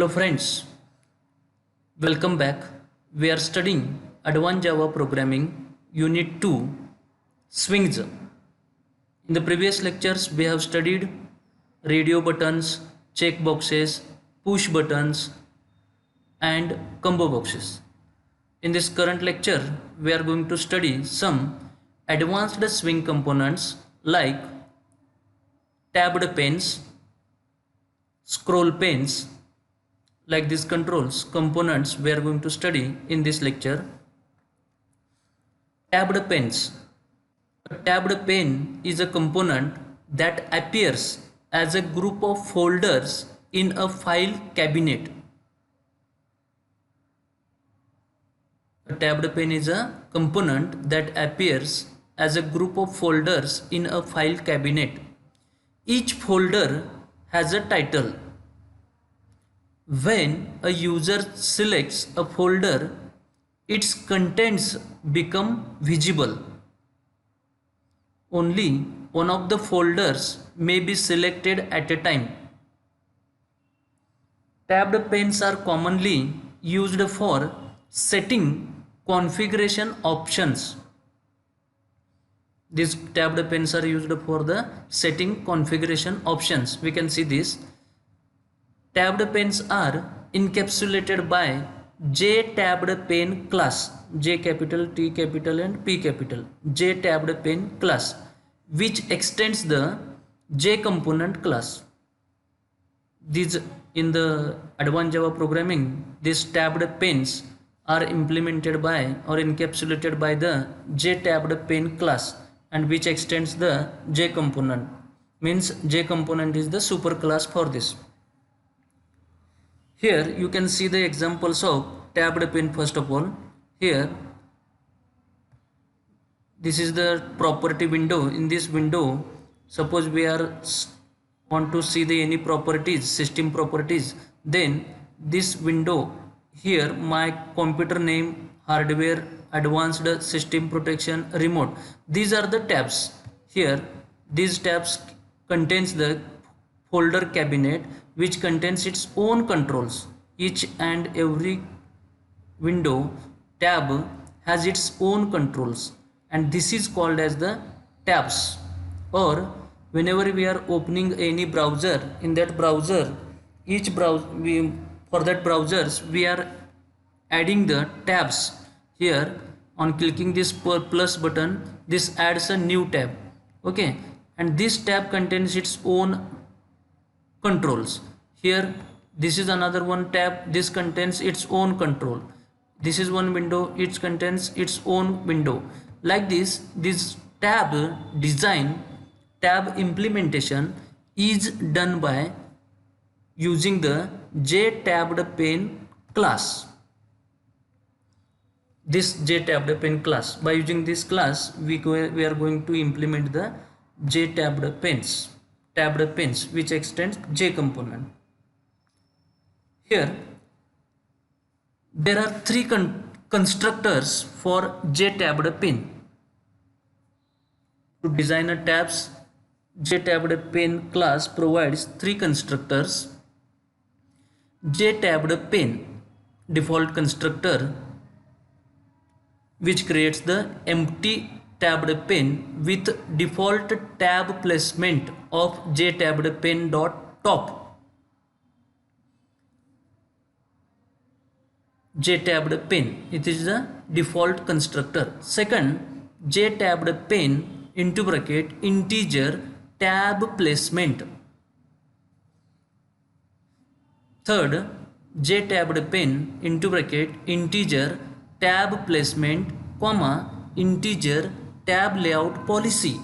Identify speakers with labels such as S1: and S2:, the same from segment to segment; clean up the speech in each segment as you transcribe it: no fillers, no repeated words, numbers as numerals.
S1: Hello friends, welcome back. We are studying Advanced Java Programming Unit 2 Swings. In the previous lectures we have studied radio buttons, check boxes, push buttons and combo boxes. In this current lecture we are going to study some advanced swing components like tabbed pens, scroll pens. Like these controls components we are going to study in this lecture. Tabbed pens. A tabbed pen is a component that appears as a group of folders in a file cabinet. A tabbed pen is a component that appears as a group of folders in a file cabinet. Each folder has a title. When a user selects a folder, its contents become visible. Only one of the folders may be selected at a time. Tabbed pens are commonly used for setting configuration options. These tabbed pens are used for the setting configuration options. We can see this. Tabbed pens are encapsulated by J tabbed pen class, J capital, T capital and P capital, J tabbed pen class, which extends the J component class. These in the Advanced Java programming, these tabbed pens are implemented by or encapsulated by the J tabbed pen class and which extends the J component. Means J component is the superclass for this. Here you can see the examples of tabbed pen. First of all, here this is the property window. In this window, suppose we want to see the any properties, system properties, then this window here, my computer name, hardware, advanced system protection, remote, these are the tabs. Here these tabs contains the folder cabinet which contains its own controls. Each and every window tab has its own controls and this is called as the tabs. Or whenever we are opening any browser, in that browser, each browser for that browsers we are adding the tabs. Here on clicking this plus button, this adds a new tab. Okay, and this tab contains its own controls. Here this is another one tab, this contains its own control. This is one window, it contains its own window. Like this tab design, tab implementation is done by using the J tabbed pen class. This J tabbed pen class, by using this class we are going to implement the J tabbed pens which extends J component. Here there are three constructors for J tabbed pen. To design a tabs, J tabbed pen class provides three constructors. J tabbed pen default constructor, which creates the empty tabbed pen with default tab placement of J tabbed pen dot top. J tabbed pen, it is the default constructor. Second, J tabbed pen into bracket integer tab placement. Third, J tabbed pen into bracket integer tab placement comma integer tab layout policy.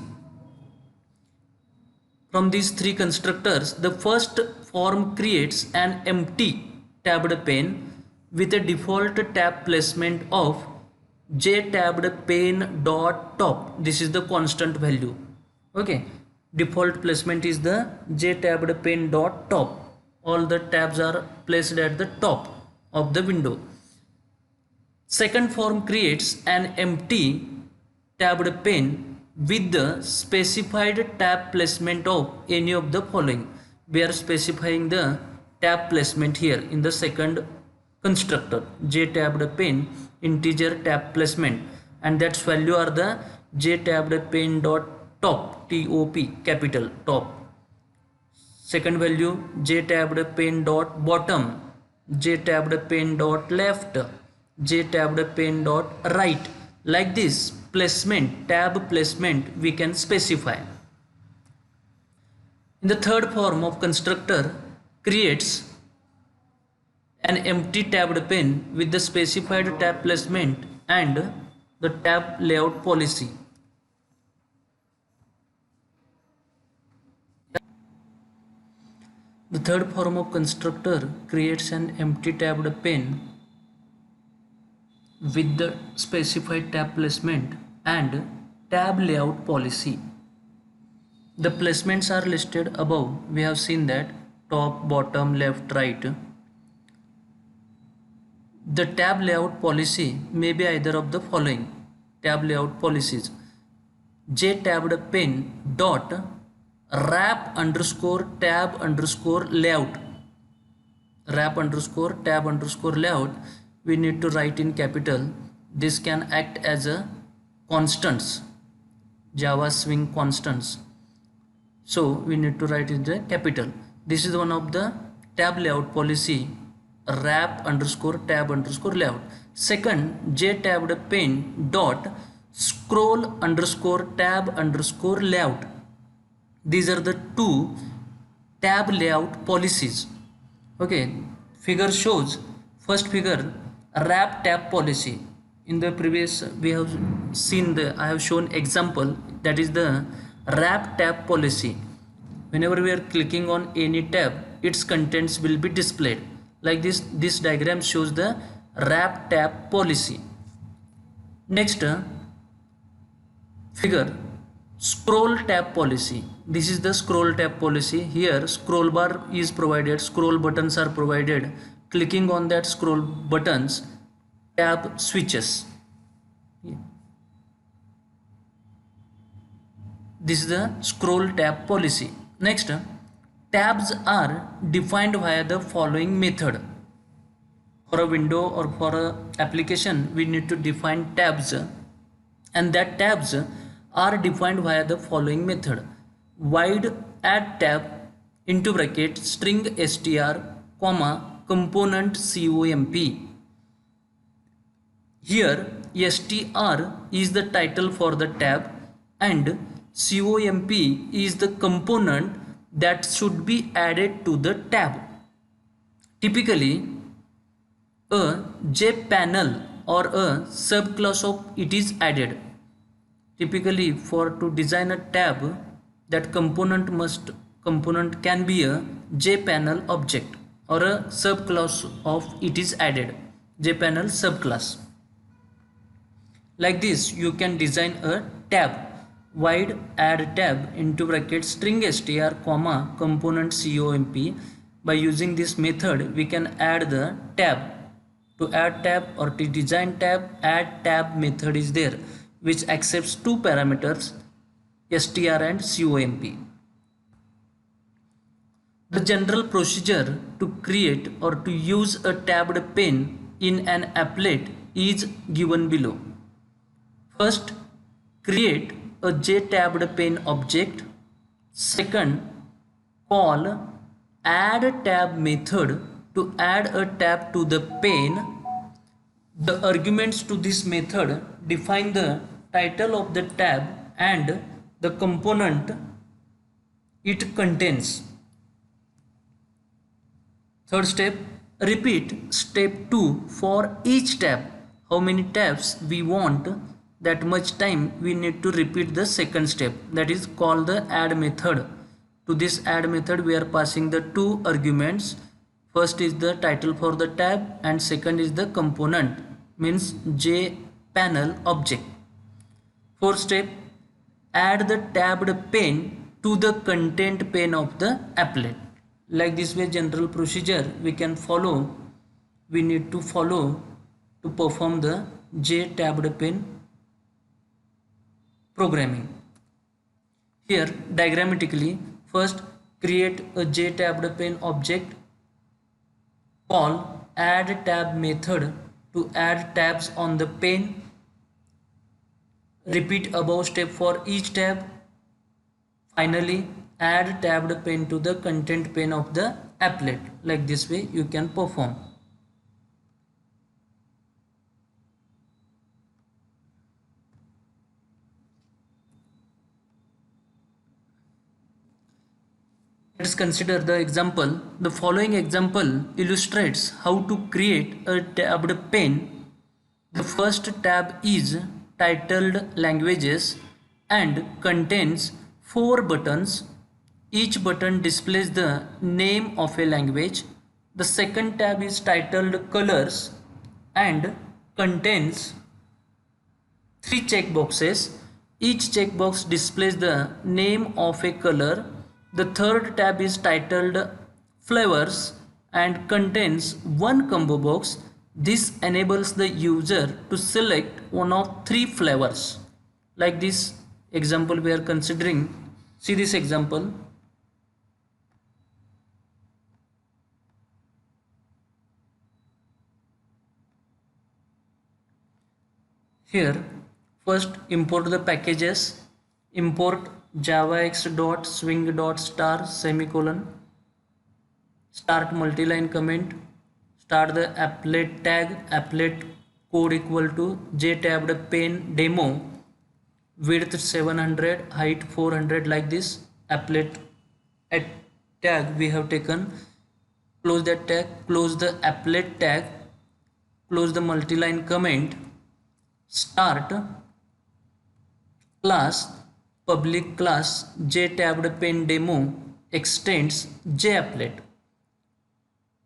S1: From these three constructors, the first form creates an empty tabbed pen with a default tab placement of J tabbed pen dot top. This is the constant value. Okay, default placement is the J tabbed pen dot top. All the tabs are placed at the top of the window. Second form creates an empty tabbed pen with the specified tab placement of any of the following. We are specifying the tab placement here in the second constructor, j tabbed pane integer tab placement, and that's value are the j tabbed pane dot top, top, capital top. Second value j tabbed pane dot bottom, j tabbed pane dot left, j tabbed pane dot right. Like this placement, tab placement we can specify. In the third form of constructor, creates an empty tabbed pane with the specified tab placement and the tab layout policy. The third form of constructor creates an empty tabbed pane with the specified tab placement and tab layout policy. The placements are listed above. We have seen that top, bottom, left, right. The tab layout policy may be either of the following tab layout policies: j tabbed pane dot wrap underscore tab underscore layout. Wrap underscore tab underscore layout we need to write in capital. This can act as a constants, Java Swing constants. So we need to write in the capital. This is one of the tab layout policy, wrap underscore tab underscore layout. Second, j tabbed pane dot scroll underscore tab underscore layout. These are the two tab layout policies. Okay, figure shows, first figure, wrap tab policy. In the previous we have seen I have shown example, that is the wrap tab policy. Whenever we are clicking on any tab, its contents will be displayed. Like this diagram shows the wrap tab policy. Next figure, scroll tab policy. This is the scroll tab policy. Here scroll bar is provided, scroll buttons are provided. Clicking on that scroll buttons, tab switches. This is the scroll tab policy. Next, tabs are defined via the following method. For a window or for a application, we need to define tabs, and that tabs are defined via the following method: void add tab into bracket string str comma component comp. Here str is the title for the tab and comp is the component that should be added to the tab. Typically a jpanel or a subclass of it is added. Typically for to design a tab, that component can be a jpanel object or a subclass of it is added, jpanel subclass. Like this you can design a tab: void add tab into bracket string str comma component comp. By using this method we can add the tab. To add tab or to design tab, add tab method is there, which accepts two parameters, str and comp. The general procedure to create or to use a tabbed pane in an applet is given below. First, create a jtabbed pane object. Second, call add tab method to add a tab to the pane. The arguments to this method define the title of the tab and the component it contains. Third step, repeat step 2 for each tab. How many tabs we want, that much time we need to repeat the second step, that is call the add method. To this add method we are passing the two arguments. First is the title for the tab and second is the component, means jpanel object. Fourth step, add the tabbed pane to the content pane of the applet. Like this way general procedure we can follow, we need to follow to perform the jtabbed pane programming. Here diagrammatically, first create a jtabbed pane object Call add tab method to add tabs on the pane. Repeat above step for each tab. Finally, add tabbed pane to the content pane of the applet. Like this way you can perform. Let's consider the example. The following example illustrates how to create a tabbed pane. The first tab is titled Languages and contains 4 buttons. Each button displays the name of a language. The second tab is titled Colors and contains 3 checkboxes. Each checkbox displays the name of a color. The third tab is titled Flavors and contains 1 combo box. This enables the user to select one of 3 flavors. Like this example we are considering. See this example. Here, first import the packages. Import javax.swing.star semicolon. Start multi-line comment. Start the applet tag. Applet code equal to jtabbed pane demo. Width 700, height 400, like this. Applet at tag we have taken. Close that tag. Close the applet tag. Close the multi-line comment. Start class public class jtabbed pane demo extends japplet.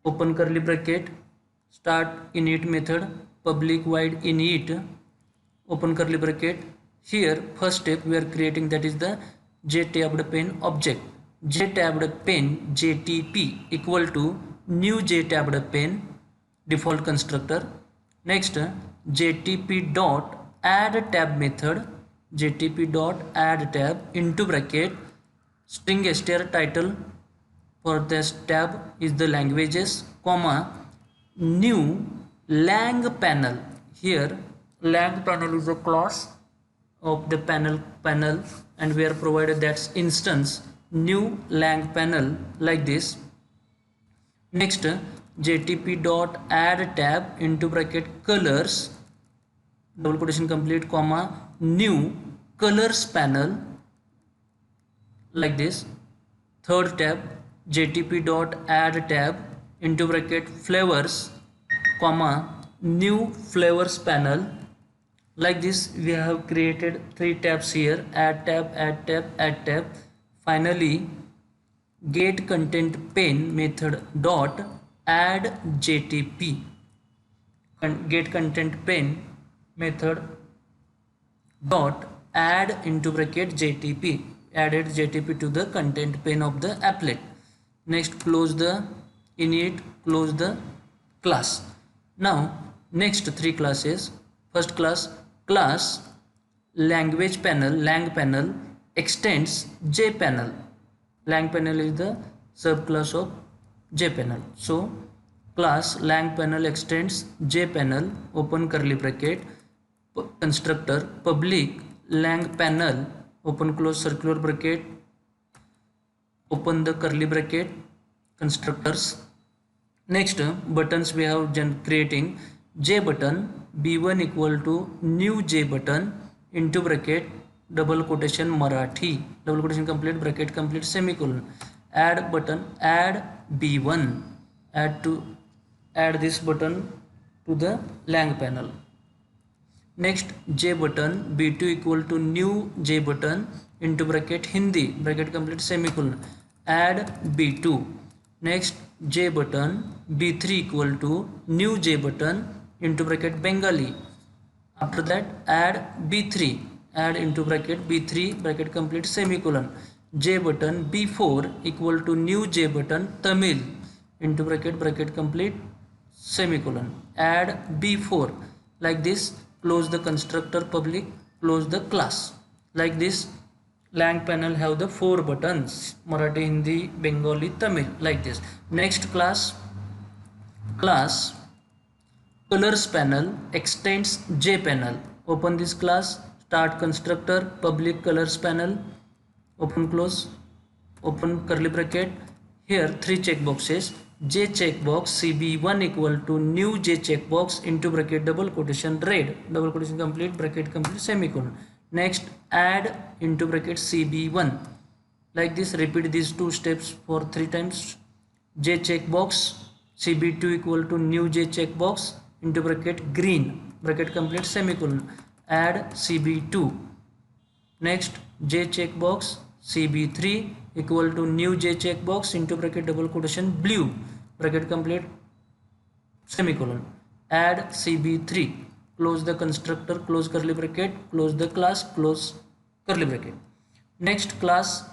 S1: Open curly bracket. Start init method public void init. Open curly bracket. Here first step we are creating, that is the jtabbed pane object. Jtabbed pane jtp equal to new jtabbed pane default constructor. Next jtp dot add tab method. jtp dot add tab into bracket string str title for this tab is the languages, comma new lang panel. Here lang panel is a class of the panel and we are provided that instance new lang panel, like this. Next jtp dot add tab into bracket colors double quotation complete comma new colors panel, like this. Third tab jtp dot add tab into bracket flavors comma new flavors panel, like this. We have created 3 tabs here: add tab, add tab, add tab. Finally get content pane method dot add jtp. Get content pane method dot add into bracket jtp, added jtp to the content pane of the applet. Next close the init, close the class. Now next 3 classes. First class language panel lang panel extends jpanel. Lang panel is the subclass of jpanel. So class lang panel extends jpanel open curly bracket constructor public lang panel open close circular bracket open the curly bracket constructors. Next buttons we have creating j button b1 equal to new j button into bracket double quotation Marathi double quotation complete bracket complete semicolon. Add button add b1, add this button to the lang panel. Next j button b2 equal to new j button into bracket Hindi bracket complete semicolon. Add b2. Next j button b3 equal to new j button into bracket Bengali. After that add b3, add into bracket b3 bracket complete semicolon. J button b4 equal to new j button Tamil into bracket complete semicolon. Add b4, like this. Close the constructor public, close the class. Like this lang panel have the 4 buttons Marathi, Hindi, Bengali, Tamil, like this. Next class class colors panel extends jpanel. Open this class, start constructor public colors panel, open close, open curly bracket. Here three checkboxes, j checkbox cb1 equal to new j checkbox into bracket double quotation red, double quotation complete, bracket complete, semicolon. Next add into bracket cb1. Like this, repeat these two steps for 3 times. J checkbox cb2 equal to new j checkbox into bracket green, bracket complete, semicolon. Add cb2. Next j checkbox cb3 equal to new j checkbox into bracket double quotation blue, bracket complete, semicolon. Add cb3. Close the constructor, close curly bracket, close the class, close curly bracket. Next class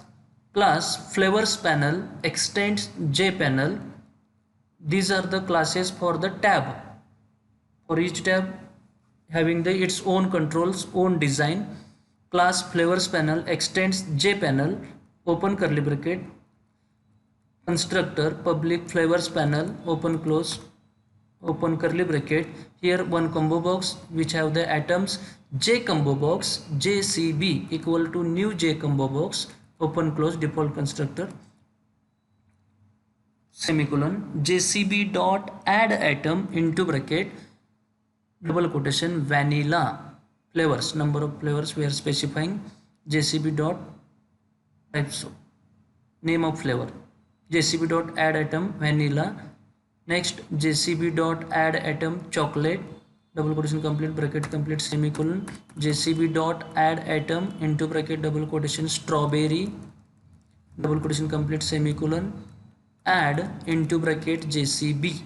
S1: flavors panel extends jpanel. These are the classes for the tab. For each tab having its own controls, own design. Class flavors panel extends jpanel, open curly bracket, constructor public flavors panel, open close, open curly bracket. Here one combo box which have the atoms j combo box jcb equal to new j combo box, open close, default constructor, semicolon. jcb dot add atom into bracket double quotation vanilla flavors, number of flavors we are specifying. jcb dot types of name of flavor, jcb dot add atom vanilla. Next jcb dot add atom chocolate, double quotation complete, bracket complete, semicolon. jcb dot add atom into bracket double quotation strawberry, double quotation complete, semicolon. Add into bracket jcb.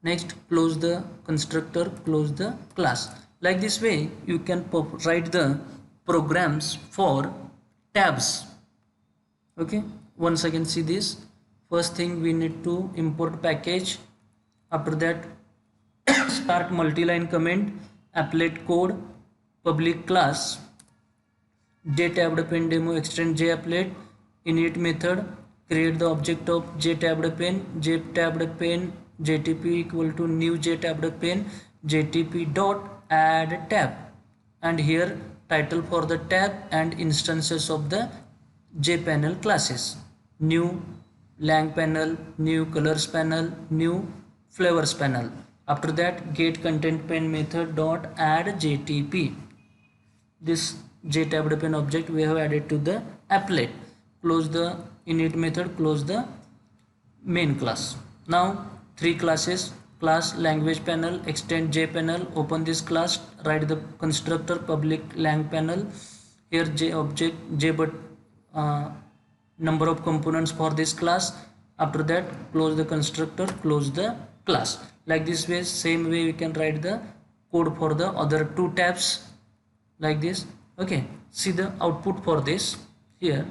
S1: Next close the constructor, close the class. Like this way you can write the programs for tabs. Okay, once again see this. First thing we need to import package. After that start multi-line comment, applet code, public class jtabbed pen demo extend japplet, init method, create the object of jtabbed pen jtp equal to new jtabbed pen jtp dot add tab, and here title for the tab and instances of the jpanel classes, new lang panel, new colors panel, new flavors panel. After that get content pen method dot add jtp. This jtabbed pen object we have added to the applet. Close the init method, close the main class. Now three classes, class language panel extend jpanel, open this class, write the constructor public lang panel. Here j object j but number of components for this class. After that close the constructor, close the class. Like this way, same way we can write the code for the other two tabs like this. Okay, see the output for this. Here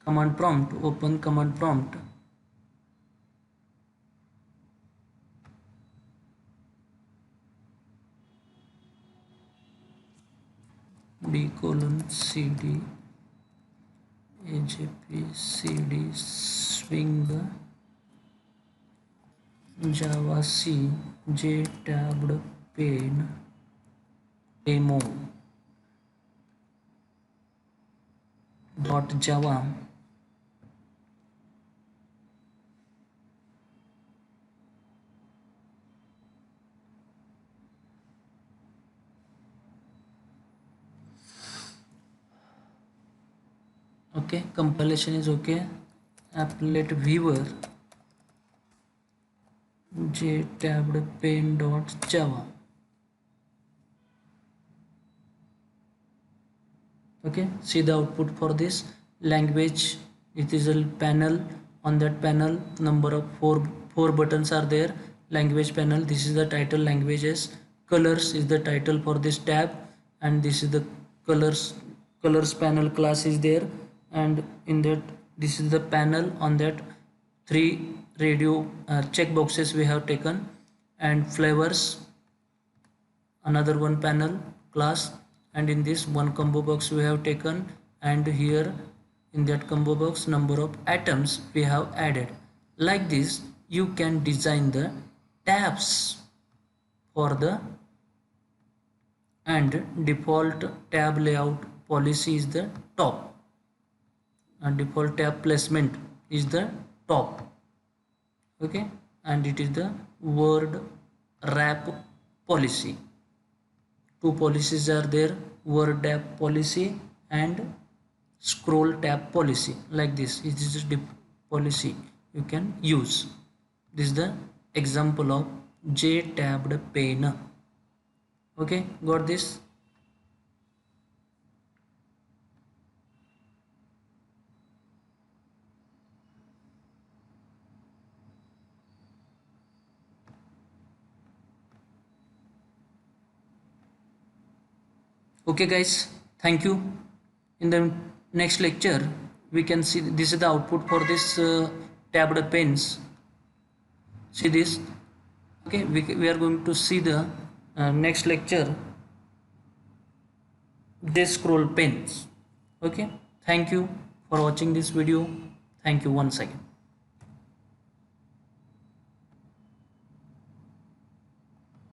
S1: command prompt, open command prompt, d:/cd ajp cd swing java c jtabbed pen demo dot java okay, compilation is okay. Applet viewer jtabbed pen dot java. Okay, see the output for this language. It is a panel. On that panel number of four buttons are there. Language panel, this is the title languages. Colors is the title for this tab, and this is the colors panel class is there, and in that this is the panel. On that three radio check boxes we have taken, and flavors another one panel class, and in this one combo box we have taken, and here In that combo box, number of atoms we have added. Like this, you can design the tabs for the, and default tab layout policy is the top, and default tab placement is the top. Okay, and it is the word wrap policy. Two policies are there, word tab policy and scroll tab policy. Like this, it is the policy you can use. This is the example of J tabbed pane. Okay, got this? Okay guys, thank you. In the next lecture we can see this is the output for this tabbed pens. See this. Okay, we are going to see the next lecture J scroll pens. Okay, thank you for watching this video. Thank you once again.